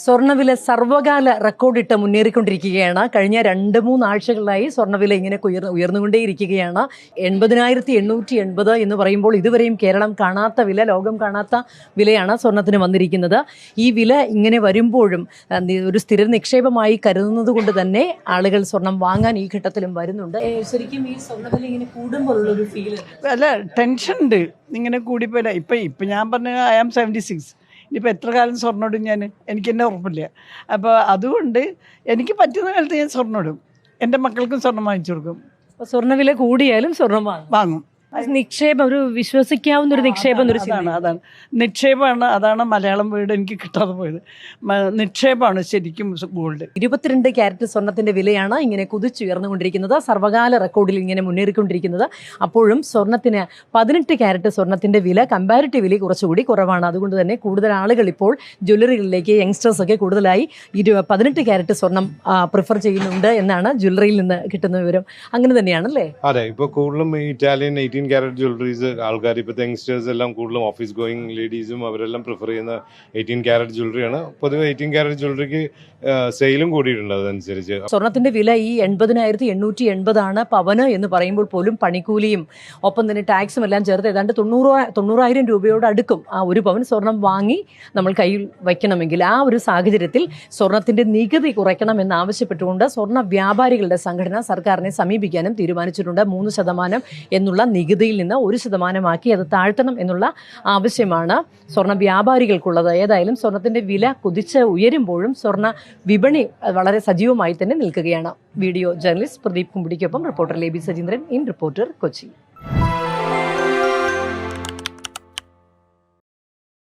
സ്വർണ്ണവില സർവ്വകാല റെക്കോർഡിട്ട് മുന്നേറിക്കൊണ്ടിരിക്കുകയാണ്. കഴിഞ്ഞ 2-3 ആഴ്ചകളിലായി സ്വർണ്ണവില ഇങ്ങനെ ഉയർന്നുകൊണ്ടേയിരിക്കുകയാണ്. 80,880 എന്ന് പറയുമ്പോൾ ഇതുവരെയും കേരളം കാണാത്ത വില, ലോകം കാണാത്ത വിലയാണ് സ്വർണ്ണത്തിന് വന്നിരിക്കുന്നത്. ഈ വില ഇങ്ങനെ വരുമ്പോഴും ഒരു സ്ഥിര നിക്ഷേപമായി കരുതുന്നത് കൊണ്ട് തന്നെ ആളുകൾ സ്വർണം വാങ്ങാൻ ഈ ഘട്ടത്തിലും വരുന്നുണ്ട്. ശരിക്കും ഈ സ്വർണ്ണവില ഇങ്ങനെ കൂടുമ്പോഴുള്ളൊരു ഫീൽ അല്ല, ടെൻഷൻ ഉണ്ട്. ഇങ്ങനെ കൂടിപ്പോയില്ല. ഇപ്പം ഞാൻ പറഞ്ഞ I am 76. ഇനിയിപ്പോൾ എത്ര കാലം സ്വർണ്ണം ഇടും എനിക്ക് തന്നെ ഉറപ്പില്ല. അപ്പോൾ അതുകൊണ്ട് എനിക്ക് പറ്റുന്ന കാലത്ത് ഞാൻ സ്വർണ്ണം ഇടും. എൻ്റെ മക്കൾക്കും സ്വർണ്ണം വാങ്ങിച്ചു കൊടുക്കും. സ്വർണ്ണവില കൂടിയാലും സ്വർണ്ണം വാങ്ങും. നിക്ഷേപം, ഒരു വിശ്വസിക്കാവുന്ന ഒരു നിക്ഷേപം. അതാണ് നിക്ഷേപമാണ്. അതാണ് മലയാളം വീട് എനിക്ക് കിട്ടാതെ പോയത്. നിക്ഷേപമാണ് ശരിക്കും ഗോൾഡ്. 22 ക്യാരറ്റ് സ്വർണത്തിന്റെ വിലയാണ് ഇങ്ങനെ കുതിച്ചുയർന്നുകൊണ്ടിരിക്കുന്നത്, സർവകാല റെക്കോർഡിൽ ഇങ്ങനെ മുന്നേറിക്കൊണ്ടിരിക്കുന്നത്. അപ്പോഴും സ്വർണത്തിന് 18 ക്യാരറ്റ് സ്വർണത്തിന്റെ വില കമ്പാരിറ്റീവ്ലി കുറച്ചുകൂടി കുറവാണ്. അതുകൊണ്ട് തന്നെ കൂടുതൽ ആളുകൾ ഇപ്പോൾ ജ്വല്ലറികളിലേക്ക്, യങ്സ്റ്റേഴ്സ് ഒക്കെ കൂടുതലായി 18 ക്യാരറ്റ് സ്വർണം പ്രിഫർ ചെയ്യുന്നുണ്ട് എന്നാണ് ജ്വല്ലറിയിൽ നിന്ന് കിട്ടുന്ന വിവരം. അങ്ങനെ തന്നെയാണല്ലേ? അതെ, ഇപ്പോൾ കൂടുതലും ഇറ്റാലിയൻ 18 ക്യാരറ്റ് ജ്വല്ലറീസ് ആൾക്കാർ, ഇപ്പോഴത്തെ യങ്സ്റ്റേഴ്സ് എല്ലാം കൂടുതലും ഓഫീസ് ഗോയിങ് ലേഡീസും അവരെല്ലാം പ്രിഫർ ചെയ്യുന്ന 18 ക്യാരറ്റ് ജ്വല്ലറിയാണ്. പൊതുവെ 18 ക്യാരറ്റ് ജ്വല്ലറിക്ക് സെയിലും കൂടിയിട്ടുണ്ട്. അതനുസരിച്ച് സ്വർണത്തിന്റെ വില ഈ 80,880 ആണ് പവന് എന്ന് പറയുമ്പോൾ പോലും പണിക്കൂലിയും ഒപ്പം തന്നെ ടാക്സും എല്ലാം ചേർത്ത് ഏതാണ്ട് 90,000 രൂപയോട് അടുക്കും ആ ഒരു പവൻ സ്വർണം വാങ്ങി നമ്മൾ കയ്യിൽ വയ്ക്കണമെങ്കിൽ. ആ ഒരു സാഹചര്യത്തിൽ സ്വർണത്തിന്റെ നികുതി കുറയ്ക്കണം എന്നാവശ്യപ്പെട്ടുകൊണ്ട് സ്വർണ്ണ വ്യാപാരികളുടെ സംഘടന സർക്കാരിനെ സമീപിക്കാനും തീരുമാനിച്ചിട്ടുണ്ട്. 3% എന്നുള്ള നികുതിയിൽ നിന്ന് 1% അത് താഴ്ത്തണം എന്നുള്ള ആവശ്യമാണ് സ്വർണ്ണ വ്യാപാരികൾക്കുള്ളത്. ഏതായാലും സ്വർണത്തിന്റെ വില കുതിച്ച് ഉയരുമ്പോഴും സ്വർണ്ണ വിപണി വളരെ സജീവമായി തന്നെ നിൽക്കുകയാണ്. വീഡിയോ ജേർണലിസ്റ്റ് പ്രദീപ് കുമ്പിടിക്കൊപ്പം reporter Leby Sajeendran, in Reporter, Kochi.